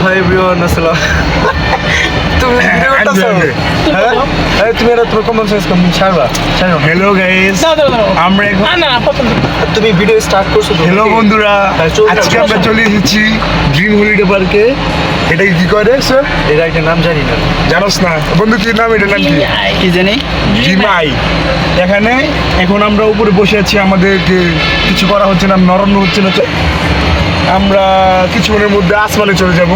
Hi everyone, আসসালাম। তুমি video করতেছো? হ্যাঁ, তুমি এটা তোর কমন সেন্স কম ছাড়বা। হ্যালো গাইস, আমরা এখন তুমি ভিডিও স্টার্ট করছো তো? হ্যালো বন্ধুরা, চলে আজকে যাও। আমরা চলে এসেছি ড্রিম হলিডে পার্কে। এটা কি করে স্যার? এর একটা নাম জানি না। জানোস না বন্ধু, কি নাম? এটার নাম কি? কি জানি জিমাই। এখানে এখন আমরা উপরে বসে আছি, আমাদেরকে কিছু করা হচ্ছে না, নরম হচ্ছে না। আমরা কিছুক্ষণের মধ্যে আসমানে চলে যাব।